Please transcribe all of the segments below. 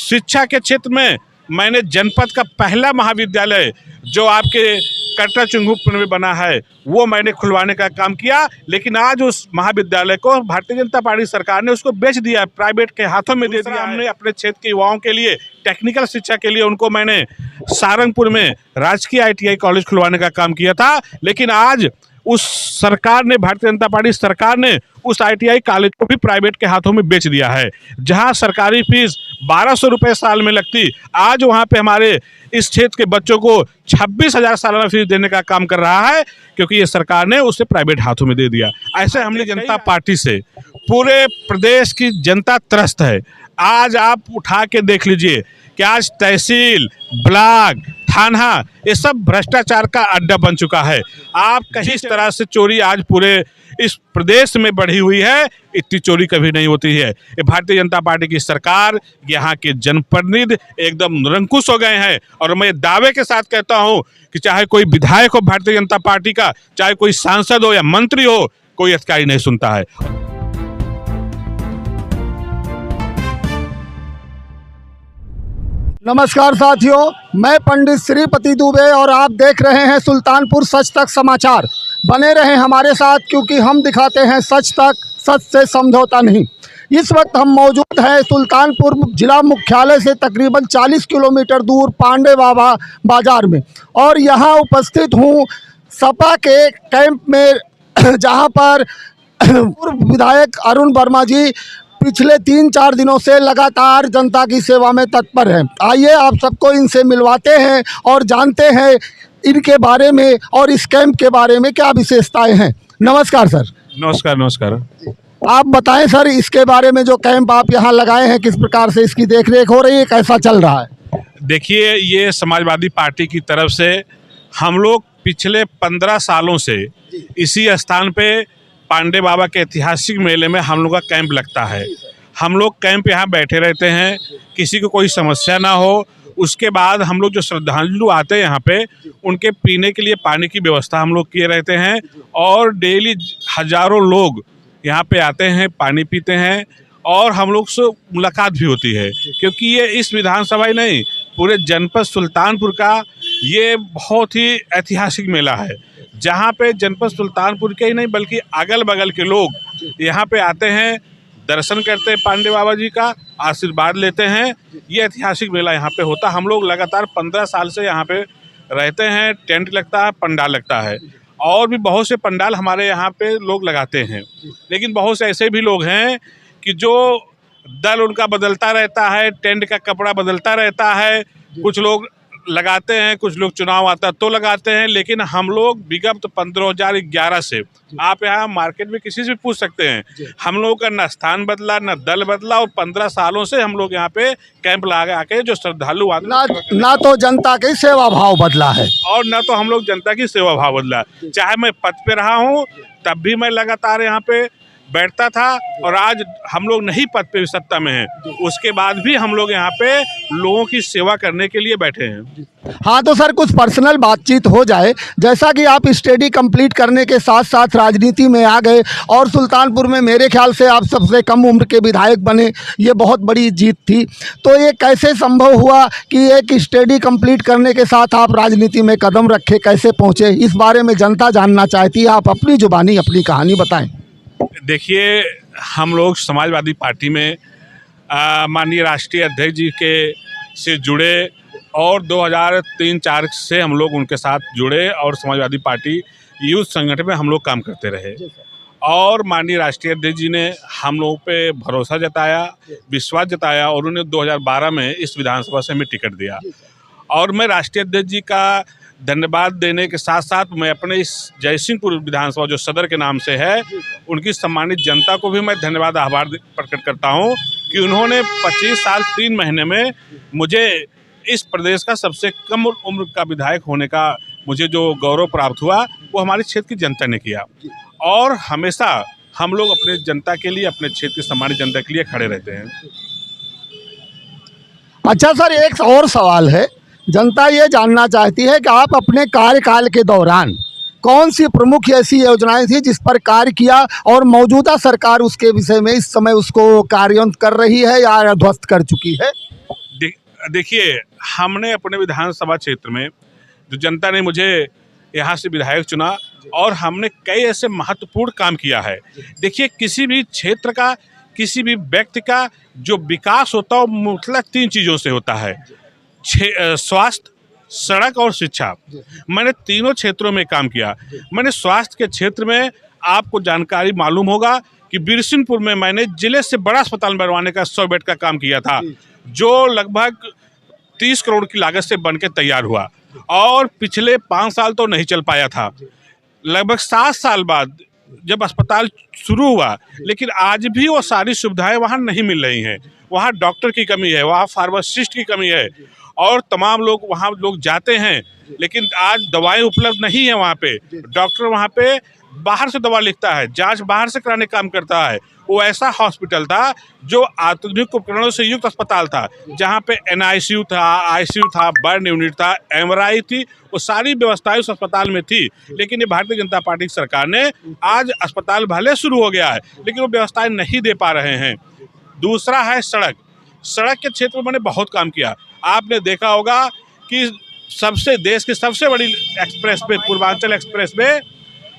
शिक्षा के क्षेत्र में मैंने जनपद का पहला महाविद्यालय जो आपके कटरा चुंगुपुर में बना है वो मैंने खुलवाने का काम किया। लेकिन आज उस महाविद्यालय को भारतीय जनता पार्टी सरकार ने उसको बेच दिया, प्राइवेट के हाथों में दे दिया। हमने अपने क्षेत्र के युवाओं के लिए टेक्निकल शिक्षा के लिए उनको मैंने सारंगपुर में राजकीय ITI कॉलेज खुलवाने का काम किया था। लेकिन आज उस सरकार ने, भारतीय जनता पार्टी सरकार ने उस ITI कॉलेज को भी प्राइवेट के हाथों में बेच दिया है। जहां सरकारी फीस 1200 रुपये साल में लगती, आज वहां पे हमारे इस क्षेत्र के बच्चों को 26,000 सालाना फीस देने का काम कर रहा है, क्योंकि ये सरकार ने उसे प्राइवेट हाथों में दे दिया। ऐसे हमने जनता पार्टी से पूरे प्रदेश की जनता त्रस्त है। आज आप उठा के देख लीजिए कि आज तहसील, ब्लॉक, थाना, ये सब भ्रष्टाचार का अड्डा बन चुका है। आप कहीं इस तरह से चोरी आज पूरे इस प्रदेश में बढ़ी हुई है, इतनी चोरी कभी नहीं होती है। ये भारतीय जनता पार्टी की सरकार, यहाँ के जनप्रतिनिधि एकदम निरंकुश हो गए हैं। और मैं दावे के साथ कहता हूँ कि चाहे कोई विधायक हो भारतीय जनता पार्टी का, चाहे कोई सांसद हो या मंत्री हो, कोई अधिकारी नहीं सुनता है। नमस्कार साथियों, मैं पंडित श्रीपति दुबे और आप देख रहे हैं सुल्तानपुर सच तक समाचार। बने रहें हमारे साथ, क्योंकि हम दिखाते हैं सच तक, सच से समझौता नहीं। इस वक्त हम मौजूद हैं सुल्तानपुर जिला मुख्यालय से तकरीबन 40 किलोमीटर दूर पांडे बाबा बाजार में, और यहाँ उपस्थित हूँ सपा के कैंप में, जहाँ पर पूर्व विधायक अरुण वर्मा जी पिछले 3-4 दिनों से लगातार जनता की सेवा में तत्पर हैं। आइए आप सबको इनसे मिलवाते हैं और जानते हैं इनके बारे में और इस कैंप के बारे में क्या विशेषताएं हैं। नमस्कार सर। नमस्कार। नमस्कार। आप बताएं सर, इसके बारे में जो कैंप आप यहाँ लगाए हैं, किस प्रकार से इसकी देखरेख हो रही है, कैसा चल रहा है? देखिए, ये समाजवादी पार्टी की तरफ से हम लोग पिछले 15 सालों से इसी स्थान पे पांडे बाबा के ऐतिहासिक मेले में हम लोग का कैंप लगता है। हम लोग कैंप यहाँ बैठे रहते हैं, किसी को कोई समस्या ना हो। उसके बाद हम लोग जो श्रद्धालु आते हैं यहाँ पे, उनके पीने के लिए पानी की व्यवस्था हम लोग किए रहते हैं। और डेली हजारों लोग यहाँ पे आते हैं, पानी पीते हैं, और हम लोग से मुलाकात भी होती है। क्योंकि ये इस विधानसभा ही नहीं, पूरे जनपद सुल्तानपुर का ये बहुत ही ऐतिहासिक मेला है, जहाँ पे जनपद सुल्तानपुर के ही नहीं बल्कि अगल बगल के लोग यहाँ पे आते हैं, दर्शन करते हैं पांडे बाबा जी का, आशीर्वाद लेते हैं। ये ऐतिहासिक मेला यहाँ पे होता है। हम लोग लगातार 15 साल से यहाँ पे रहते हैं। टेंट लगता है, पंडाल लगता है, और भी बहुत से पंडाल हमारे यहाँ पे लोग लगाते हैं। लेकिन बहुत से ऐसे भी लोग हैं कि जो दल उनका बदलता रहता है, टेंट का कपड़ा बदलता रहता है। कुछ लोग लगाते हैं, कुछ लोग चुनाव आता तो लगाते हैं। लेकिन हम लोग विगत 2011 से, आप यहाँ मार्केट में किसी से भी पूछ सकते हैं, हम लोगों का न स्थान बदला, न दल बदला, और 15 सालों से हम लोग यहाँ पे कैंप लगा के जो श्रद्धालु आते ना तो जनता की सेवा भाव बदला है, और न तो हम लोग जनता की सेवा भाव बदला। चाहे मैं पद पे रहा हूँ तब भी मैं लगातार यहाँ पे बैठता था, और आज हम लोग नहीं पद पे सत्ता में हैं, उसके बाद भी हम लोग यहाँ पे लोगों की सेवा करने के लिए बैठे हैं। हाँ तो सर, कुछ पर्सनल बातचीत हो जाए। जैसा कि आप स्टडी कंप्लीट करने के साथ साथ राजनीति में आ गए, और सुल्तानपुर में मेरे ख्याल से आप सबसे कम उम्र के विधायक बने, ये बहुत बड़ी जीत थी। तो ये कैसे संभव हुआ कि एक स्टडी कंप्लीट करने के साथ आप राजनीति में कदम रखे, कैसे पहुँचे? इस बारे में जनता जानना चाहती है, आप अपनी जुबानी अपनी कहानी बताएं। देखिए, हम लोग समाजवादी पार्टी में माननीय राष्ट्रीय अध्यक्ष जी के से जुड़े, और 2003-4 से हम लोग उनके साथ जुड़े, और समाजवादी पार्टी यूथ संगठन में हम लोग काम करते रहे। और माननीय राष्ट्रीय अध्यक्ष जी ने हम लोगों पे भरोसा जताया, विश्वास जताया, और उन्होंने 2012 में इस विधानसभा से हमें टिकट दिया। और मैं राष्ट्रीय अध्यक्ष जी का धन्यवाद देने के साथ साथ मैं अपने इस जयसिंहपुर विधानसभा जो सदर के नाम से है, उनकी सम्मानित जनता को भी मैं धन्यवाद आभार प्रकट करता हूं कि उन्होंने 25 साल 3 महीने में मुझे इस प्रदेश का सबसे कम उम्र का विधायक होने का मुझे जो गौरव प्राप्त हुआ, वो हमारे क्षेत्र की जनता ने किया। और हमेशा हम लोग अपने जनता के लिए, अपने क्षेत्र की सम्मानित जनता के लिए खड़े रहते हैं। अच्छा सर, एक और सवाल है। जनता ये जानना चाहती है कि आप अपने कार्यकाल के दौरान कौन सी प्रमुख ऐसी योजनाएं थी जिस पर कार्य किया, और मौजूदा सरकार उसके विषय में इस समय उसको कार्यान्वित कर रही है या ध्वस्त कर चुकी है? देखिए, हमने अपने विधानसभा क्षेत्र में जो जनता ने मुझे यहाँ से विधायक चुना और हमने कई ऐसे महत्वपूर्ण काम किया है। देखिए, किसी भी क्षेत्र का, किसी भी व्यक्ति का जो विकास होता है वो मतलब 3 चीज़ों से होता है, स्वास्थ्य, सड़क और शिक्षा। मैंने तीनों क्षेत्रों में काम किया। मैंने स्वास्थ्य के क्षेत्र में, आपको जानकारी मालूम होगा कि बिरसिंहपुर में मैंने जिले से बड़ा अस्पताल बनवाने का 100 बेड का काम किया था, जो लगभग 30 करोड़ की लागत से बनके तैयार हुआ और पिछले 5 साल तो नहीं चल पाया था। लगभग 7 साल बाद जब अस्पताल शुरू हुआ, लेकिन आज भी वो सारी सुविधाएं वहाँ नहीं मिल रही हैं। वहाँ डॉक्टर की कमी है, वहाँ फार्मासिस्ट की कमी है और तमाम लोग वहाँ जाते हैं, लेकिन आज दवाएं उपलब्ध नहीं है वहाँ पे। डॉक्टर वहाँ पे बाहर से दवा लिखता है, जांच बाहर से कराने काम करता है। वो ऐसा हॉस्पिटल था जो आधुनिक उपकरणों से युक्त अस्पताल था, जहाँ पे NICU था, ICU था, बर्न यूनिट था, MRI थी, वो सारी व्यवस्थाएं उस अस्पताल में थी। लेकिन ये भारतीय जनता पार्टी की सरकार ने आज अस्पताल भले शुरू हो गया है, लेकिन वो व्यवस्थाएं नहीं दे पा रहे हैं। दूसरा है सड़क। सड़क के क्षेत्र में मैंने बहुत काम किया। आपने देखा होगा कि देश की सबसे बड़ी express way, Purvanchal express way,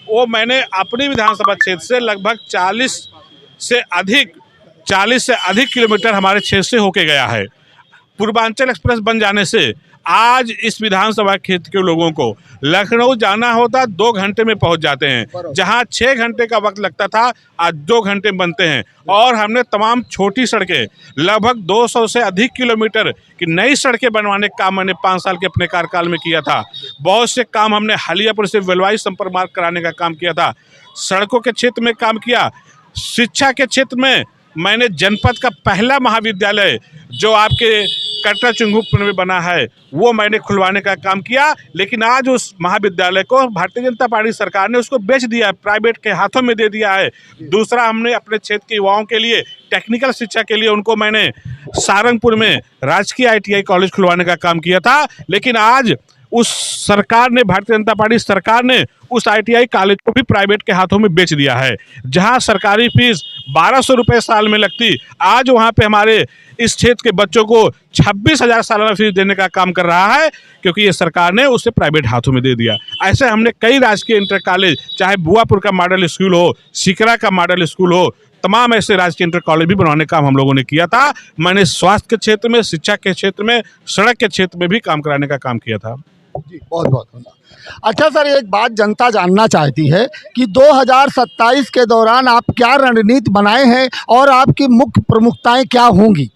वो मैंने अपनी विधानसभा क्षेत्र से लगभग 40 से अधिक किलोमीटर हमारे क्षेत्र से होके गया है। पूर्वांचल एक्सप्रेस बन जाने से आज इस विधानसभा क्षेत्र के लोगों को लखनऊ जाना होता 2 घंटे में पहुंच जाते हैं, जहां 6 घंटे का वक्त लगता था आज 2 घंटे में बनते हैं। और हमने तमाम छोटी सड़कें, लगभग 200 से अधिक किलोमीटर की नई सड़कें बनवाने का काम मैंने 5 साल के अपने कार्यकाल में किया था। बहुत से काम हमने हलियापुर से वेलवाई संपर्क मार्ग कराने का काम किया था। सड़कों के क्षेत्र में काम किया। शिक्षा के क्षेत्र में मैंने जनपद का पहला महाविद्यालय जो आपके कटरा चुंगुपुर में बना है, वो मैंने खुलवाने का काम किया। लेकिन आज उस महाविद्यालय को भारतीय जनता पार्टी सरकार ने उसको बेच दिया है, प्राइवेट के हाथों में दे दिया है। दूसरा, हमने अपने क्षेत्र के युवाओं के लिए टेक्निकल शिक्षा के लिए उनको मैंने सारंगपुर में राजकीय ITI कॉलेज खुलवाने का काम किया था। लेकिन आज उस सरकार ने, भारतीय जनता पार्टी सरकार ने उस ITI कॉलेज को भी प्राइवेट के हाथों में बेच दिया है। जहां सरकारी फीस 1200 रुपये साल में लगती, आज वहां पे हमारे इस क्षेत्र के बच्चों को 26,000 सालाना फीस देने का काम कर रहा है, क्योंकि ये सरकार ने उसे प्राइवेट हाथों में दे दिया। ऐसे हमने कई राजकीय इंटर कॉलेज, चाहे बुआपुर का मॉडल स्कूल हो, सिकरा का मॉडल स्कूल हो, तमाम ऐसे राजकीय इंटर कॉलेज भी बनवाने का काम हम लोगों ने किया था। मैंने स्वास्थ्य के क्षेत्र में, शिक्षा के क्षेत्र में, सड़क के क्षेत्र में भी काम कराने का काम किया था। जी, बहुत बहुत धन्यवाद। अच्छा सर, एक बात जनता जानना चाहती है कि 2027 के दौरान आप क्या रणनीति बनाए हैं और आपकी मुख्य प्रमुखताएं क्या होंगी?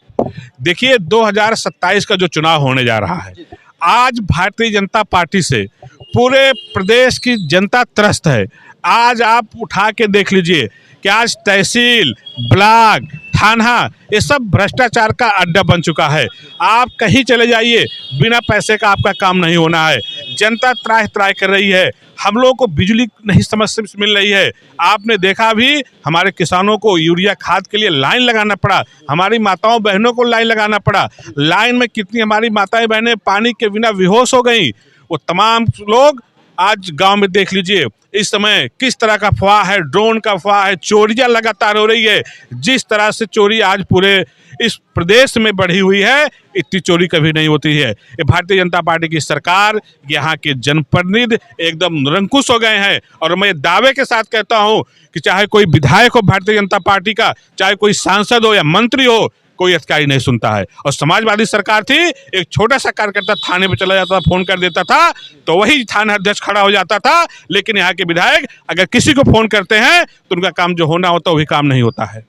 देखिए, 2027 का जो चुनाव होने जा रहा है, आज भारतीय जनता पार्टी से पूरे प्रदेश की जनता त्रस्त है। आज आप उठा के देख लीजिए कि आज तहसील, ब्लॉक, थाना, ये सब भ्रष्टाचार का अड्डा बन चुका है। आप कहीं चले जाइए, बिना पैसे का आपका काम नहीं होना है। जनता त्राह त्राह कर रही है। हम लोगों को बिजली नहीं समस्या मिल रही है। आपने देखा भी, हमारे किसानों को यूरिया खाद के लिए लाइन लगाना पड़ा, हमारी माताओं बहनों को लाइन लगाना पड़ा। लाइन में कितनी हमारी माताएं बहनें पानी के बिना बेहोश हो गई। वो तमाम लोग आज गांव में देख लीजिए इस समय किस तरह का अफवाह है, ड्रोन का अफवाह है, चोरियां लगातार हो रही है। जिस तरह से चोरी आज पूरे इस प्रदेश में बढ़ी हुई है, इतनी चोरी कभी नहीं होती है। ये भारतीय जनता पार्टी की सरकार, यहाँ के जनप्रतिनिधि एकदम निरंकुश हो गए हैं। और मैं दावे के साथ कहता हूँ कि चाहे कोई विधायक हो भारतीय जनता पार्टी का, चाहे कोई सांसद हो या मंत्री हो, कोई अधिकारी नहीं सुनता है। और समाजवादी सरकार थी, एक छोटा सा कार्यकर्ता थाने पे चला जाता था, फोन कर देता था तो वही थाना अध्यक्ष खड़ा हो जाता था। लेकिन यहाँ के विधायक अगर किसी को फोन करते हैं तो उनका काम जो होना होता है वही काम नहीं होता है।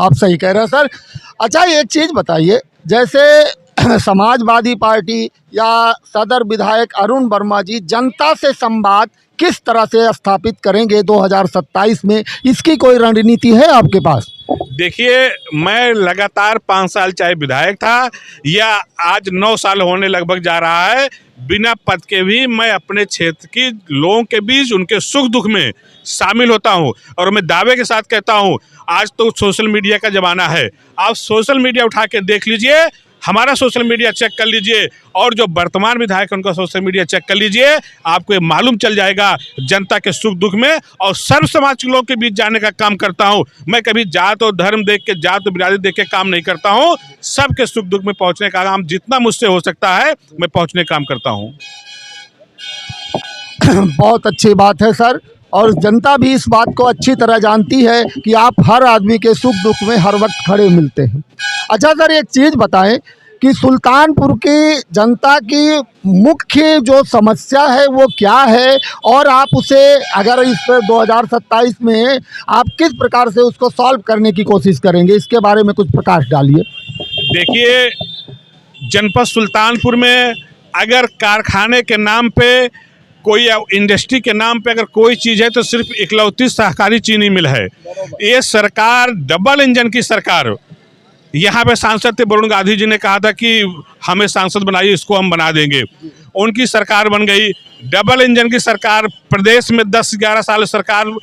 आप सही कह रहे हैं सर। अच्छा, एक चीज़ बताइए, जैसे समाजवादी पार्टी या सदर विधायक अरुण वर्मा जी जनता से संवाद किस तरह से स्थापित करेंगे 2027 में, इसकी कोई रणनीति है आपके पास? देखिए, मैं लगातार 5 साल चाहे विधायक था या आज 9 साल होने लगभग जा रहा है, बिना पद के भी मैं अपने क्षेत्र की लोगों के बीच उनके सुख दुख में शामिल होता हूं। और मैं दावे के साथ कहता हूं, आज तो सोशल मीडिया का ज़माना है। आप सोशल मीडिया उठा के देख लीजिए, हमारा सोशल मीडिया चेक कर लीजिए और जो वर्तमान विधायक उनका सोशल मीडिया चेक कर लीजिए, आपको ये मालूम चल जाएगा जनता के सुख दुख में। और सर्व समाज के लोगों के बीच जाने का काम करता हूँ मैं, कभी जात और धर्म देख के, जात और बिरादरी देख के काम नहीं करता हूँ। सबके सुख दुख में पहुँचने का काम जितना मुझसे हो सकता है मैं पहुँचने का काम करता हूँ। बहुत अच्छी बात है सर, और जनता भी इस बात को अच्छी तरह जानती है कि आप हर आदमी के सुख दुख में हर वक्त खड़े मिलते हैं। अच्छा सर, एक चीज़ बताएं कि सुल्तानपुर की जनता की मुख्य जो समस्या है वो क्या है, और आप उसे अगर इस 2027 में आप किस प्रकार से उसको सॉल्व करने की कोशिश करेंगे, इसके बारे में कुछ प्रकाश डालिए। देखिए, जनपद सुल्तानपुर में अगर कारखाने के नाम पे, कोई इंडस्ट्री के नाम पे अगर कोई चीज़ है तो सिर्फ इकलौती सहकारी चीनी मिल है। ये सरकार डबल इंजन की सरकार, यहाँ पे सांसद थे वरुण गांधी जी ने कहा था कि हमें सांसद बनाइए, इसको हम बना देंगे। उनकी सरकार बन गई डबल इंजन की सरकार। प्रदेश में 10-11 साल सरकार,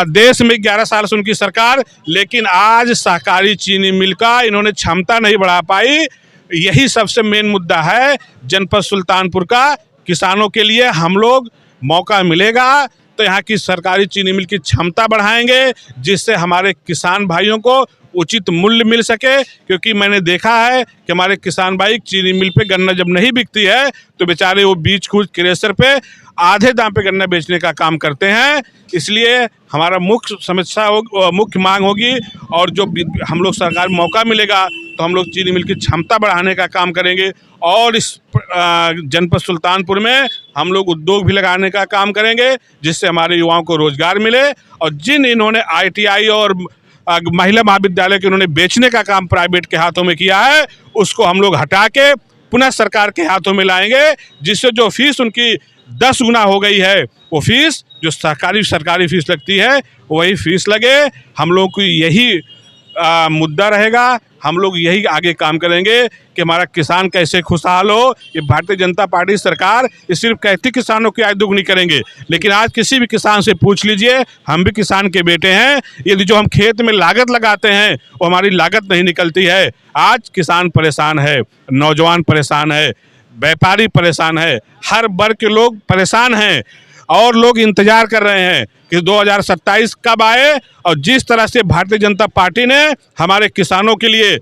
देश में 11 साल से उनकी सरकार, लेकिन आज सहकारी चीनी मिल का इन्होंने क्षमता नहीं बढ़ा पाई। यही सबसे मेन मुद्दा है जनपद सुल्तानपुर का। किसानों के लिए हम लोग मौका मिलेगा तो यहाँ की सरकारी चीनी मिल की क्षमता बढ़ाएंगे, जिससे हमारे किसान भाइयों को उचित मूल्य मिल सके। क्योंकि मैंने देखा है कि हमारे किसान भाई चीनी मिल पे गन्ना जब नहीं बिकती है तो बेचारे वो बीच खूज क्रेशर पे आधे दाम पे गन्ना बेचने का काम करते हैं। इसलिए हमारा मुख्य समस्या मुख्य मांग होगी, और जो हम लोग सरकार मौका मिलेगा तो हम लोग चीनी मिल की क्षमता बढ़ाने का काम करेंगे। और इस जनपद सुल्तानपुर में हम लोग उद्योग भी लगाने का काम करेंगे, जिससे हमारे युवाओं को रोजगार मिले। और जिन इन्होंने ITI और महिला महाविद्यालय के उन्होंने बेचने का काम प्राइवेट के हाथों में किया है, उसको हम लोग हटा के पुनः सरकार के हाथों में लाएंगे, जिससे जो फीस उनकी 10 गुना हो गई है, वो फीस जो सरकारी फीस लगती है वही फीस लगे। हम लोग को यही मुद्दा रहेगा। हम लोग यही आगे काम करेंगे कि हमारा किसान कैसे खुशहाल हो। ये भारतीय जनता पार्टी सरकार ये सिर्फ कहती किसानों की आय दुगनी करेंगे, लेकिन आज किसी भी किसान से पूछ लीजिए, हम भी किसान के बेटे हैं, यदि जो हम खेत में लागत लगाते हैं वो हमारी लागत नहीं निकलती है। आज किसान परेशान है, नौजवान परेशान है, व्यापारी परेशान है, हर वर्ग के लोग परेशान हैं, और लोग इंतजार कर रहे हैं कि 2027 कब आए। और जिस तरह से भारतीय जनता पार्टी ने हमारे किसानों के लिए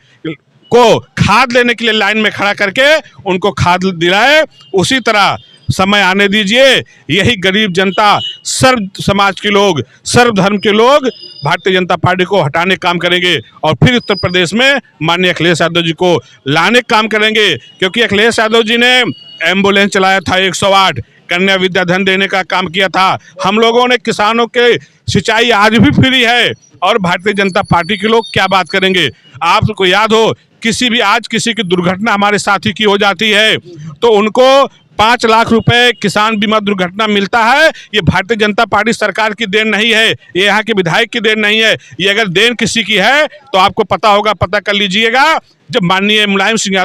को खाद लेने के लिए लाइन में खड़ा करके उनको खाद दिलाए, उसी तरह समय आने दीजिए। यही गरीब जनता, सर्व समाज के लोग, सर्व धर्म के लोग भारतीय जनता पार्टी को हटाने काम करेंगे, और फिर उत्तर प्रदेश में माननीय अखिलेश यादव जी को लाने काम करेंगे। क्योंकि अखिलेश यादव जी ने एम्बुलेंस चलाया था 108, कन्या विद्याधन देने का काम किया था। हम लोगों ने किसानों के सिंचाई आज भी फ्री है, और भारतीय जनता पार्टी के लोग क्या बात करेंगे। आपको याद हो, किसी की दुर्घटना हमारे साथी की हो जाती है तो उनको 5 लाख रुपए किसान बीमा दुर्घटना मिलता है। ये भारतीय जनता पार्टी सरकार की देन नहीं है, ये यहाँ के विधायक की देन नहीं है। ये अगर देन किसी की है तो आपको पता होगा, पता कर लीजिएगा। जब माननीय मुलायम सिंह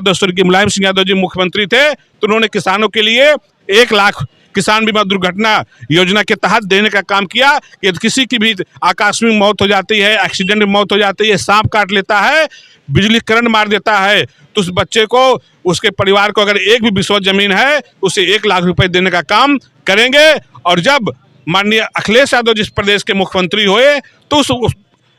यादव जी मुख्यमंत्री थे तो उन्होंने किसानों के लिए 1 लाख किसान बीमा दुर्घटना योजना के तहत देने का काम किया कि किसी की भी आकस्मिक मौत हो जाती है, एक्सीडेंट में मौत हो जाती है, सांप काट लेता है, बिजली करंट मार देता है, तो उस बच्चे को, उसके परिवार को अगर एक भी बिस्वा जमीन है उसे 1 लाख रुपए देने का काम करेंगे। और जब माननीय अखिलेश यादव जिस प्रदेश के मुख्यमंत्री हुए तो उस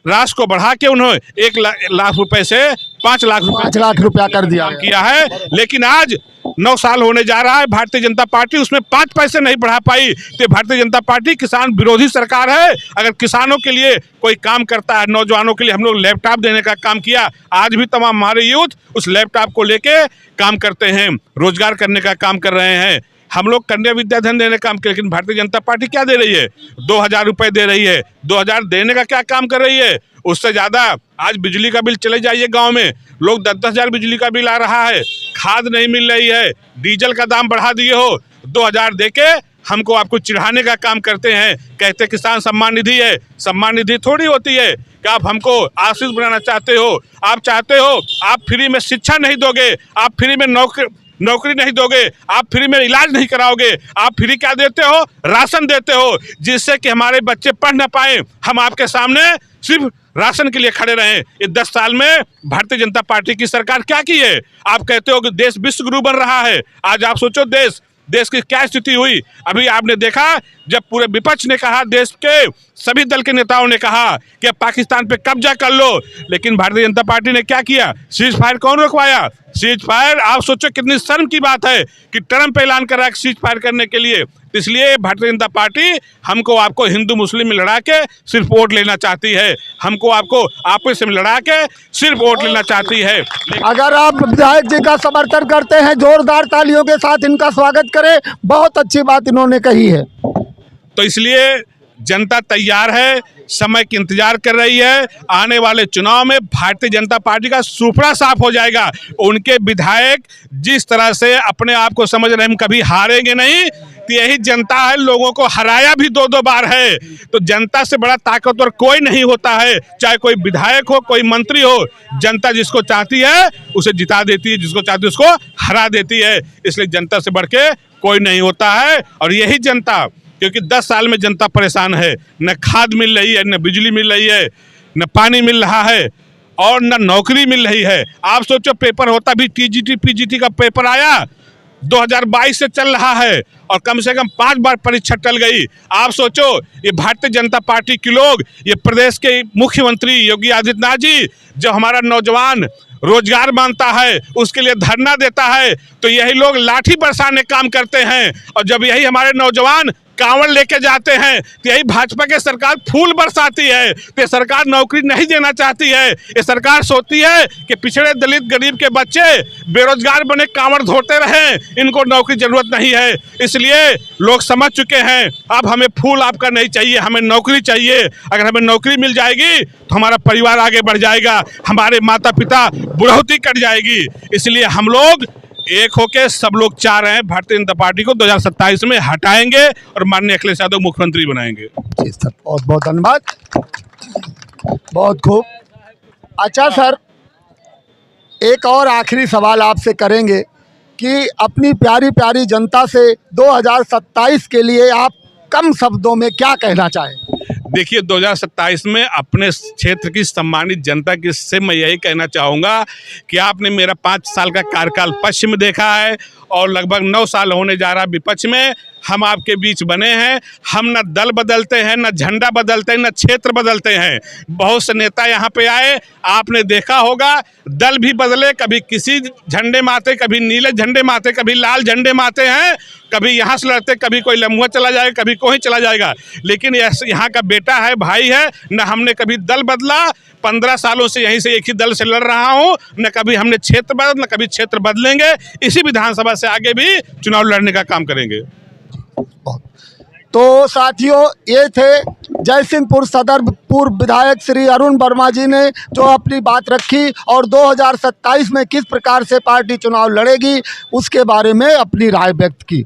राशि को बढ़ा के उन्होंने 1 लाख रुपए से 5 लाख रुपया कर दिया किया है। लेकिन आज 9 साल होने जा रहा है, भारतीय जनता पार्टी उसमें 5 पैसे नहीं बढ़ा पाई। तो भारतीय जनता पार्टी किसान विरोधी सरकार है। अगर किसानों के लिए कोई काम करता है, नौजवानों के लिए हम लोग लैपटॉप देने का काम किया, आज भी तमाम हमारे यूथ उस लैपटॉप को लेके काम करते हैं, रोजगार करने का काम कर रहे हैं। हम लोग कन्या विद्याधन देने का काम किया, लेकिन भारतीय जनता पार्टी क्या दे रही है? 2000 रुपए दे रही है। 2000 देने का क्या काम कर रही है? उससे ज़्यादा आज बिजली का बिल चले जाइए, गांव में लोग 10-10 हज़ार बिजली का बिल आ रहा है, खाद नहीं मिल रही है, डीजल का दाम बढ़ा दिए हो। 2000 देके हमको आपको चिढ़ाने का काम करते हैं, कहते किसान सम्मान निधि है। सम्मान निधि थोड़ी होती है कि आप हमको आशीष बनाना चाहते हो। आप चाहते हो आप फ्री में शिक्षा नहीं दोगे, आप फ्री में नौकरी नहीं दोगे, आप फ्री में इलाज नहीं कराओगे। आप फ्री क्या देते हो? राशन देते हो, जिससे कि हमारे बच्चे पढ़ ना पाए। हम आपके सामने सिर्फ राशन के लिए खड़े रहे। इस 10 साल में भारतीय जनता पार्टी की सरकार क्या की है? आप कहते हो कि देश विश्व गुरु बन रहा है। आज आप सोचो देश की क्या स्थिति हुई। अभी आपने देखा जब पूरे विपक्ष ने कहा, देश के सभी दल के नेताओं ने कहा कि पाकिस्तान पे कब्जा कर लो, लेकिन भारतीय जनता पार्टी ने क्या किया? सीज फायर कौन रुकवाया? सीज फायर, आप सोचो कितनी शर्म की बात है कि ट्रंप ऐलान कर रहा है सीज फायर करने के लिए। इसलिए भारतीय जनता पार्टी हमको आपको हिंदू मुस्लिम में लड़ा के सिर्फ वोट लेना चाहती है। हमको आपको आपस में लड़ा के सिर्फ वोट लेना चाहती है। अगर आप विधायक जी का समर्थन करते हैं, जोरदार तालियों के साथ इनका स्वागत करें। बहुत अच्छी बात इन्होंने कही है। तो इसलिए जनता तैयार है, समय की इंतजार कर रही है। आने वाले चुनाव में भारतीय जनता पार्टी का सुपड़ा साफ हो जाएगा। उनके विधायक जिस तरह से अपने आप को समझ रहे हैं हम कभी हारेंगे नहीं, तो यही जनता है, लोगों को हराया भी 2-2 बार है। तो जनता से बड़ा ताकतवर कोई नहीं होता है, चाहे कोई विधायक हो, कोई मंत्री हो। जनता जिसको चाहती है उसे जिता देती है, जिसको चाहती है उसको हरा देती है। इसलिए जनता से बढ़ के कोई नहीं होता है। और यही जनता, क्योंकि 10 साल में जनता परेशान है, न खाद मिल रही है, न बिजली मिल रही है, न पानी मिल रहा है और न नौकरी मिल रही है। आप सोचो पेपर होता भी टीजीटी पीजीटी का पेपर आया 2022 से चल रहा है और कम से कम 5 बार परीक्षा टल गई। आप सोचो ये भारतीय जनता पार्टी के लोग, ये प्रदेश के मुख्यमंत्री योगी आदित्यनाथ जी, जब हमारा नौजवान रोजगार मांगता है उसके लिए धरना देता है, तो यही लोग लाठी बरसाने काम करते हैं। और जब यही हमारे नौजवान कांवड़ लेके जाते हैं तो यही भाजपा की सरकार फूल बरसाती है। तो ये सरकार नौकरी नहीं देना चाहती है। ये सरकार सोचती है कि पिछड़े दलित गरीब के बच्चे बेरोजगार बने कांवड़ धोते रहें, इनको नौकरी जरूरत नहीं है। इसलिए लोग समझ चुके हैं, अब हमें फूल आपका नहीं चाहिए, हमें नौकरी चाहिए। अगर हमें नौकरी मिल जाएगी तो हमारा परिवार आगे बढ़ जाएगा, हमारे माता पिता बुढ़ौती कट जाएगी। इसलिए हम लोग एक होके सब लोग चाह रहे हैं भारतीय जनता पार्टी को 2027 में हटाएंगे और माननीय अखिलेश यादव मुख्यमंत्री बनाएंगे। जी सर, बहुत बहुत धन्यवाद, बहुत खूब। अच्छा सर, एक और आखिरी सवाल आपसे करेंगे कि अपनी प्यारी प्यारी जनता से 2027 के लिए आप कम शब्दों में क्या कहना चाहें? देखिए 2027 में अपने क्षेत्र की सम्मानित जनता की से मैं यही कहना चाहूँगा कि आपने मेरा 5 साल का कार्यकाल पश्चिम में देखा है और लगभग 9 साल होने जा रहा विपक्ष में। हम आपके बीच बने हैं। हम न दल बदलते हैं, न झंडा बदलते हैं, न क्षेत्र बदलते हैं। बहुत से नेता यहाँ पे आए, आपने देखा होगा दल भी बदले, कभी किसी झंडे माते, कभी नीले झंडे माते, कभी लाल झंडे माते हैं, कभी यहाँ से लड़ते, कभी कोई लम्हुआ चला जाएगा, कभी कोई चला जाएगा। लेकिन यहाँ का बेटा है, भाई है, न हमने कभी दल बदला। 15 सालों से यहीं से एक ही दल से लड़ रहा हूँ, न कभी हमने क्षेत्र बदल, न कभी क्षेत्र बदलेंगे। इसी विधानसभा से आगे भी चुनाव लड़ने का काम करेंगे। तो साथियों, ये थे जयसिंहपुर सदर पूर्व विधायक श्री अरुण वर्मा जी ने जो अपनी बात रखी और 2027 में किस प्रकार से पार्टी चुनाव लड़ेगी उसके बारे में अपनी राय व्यक्त की।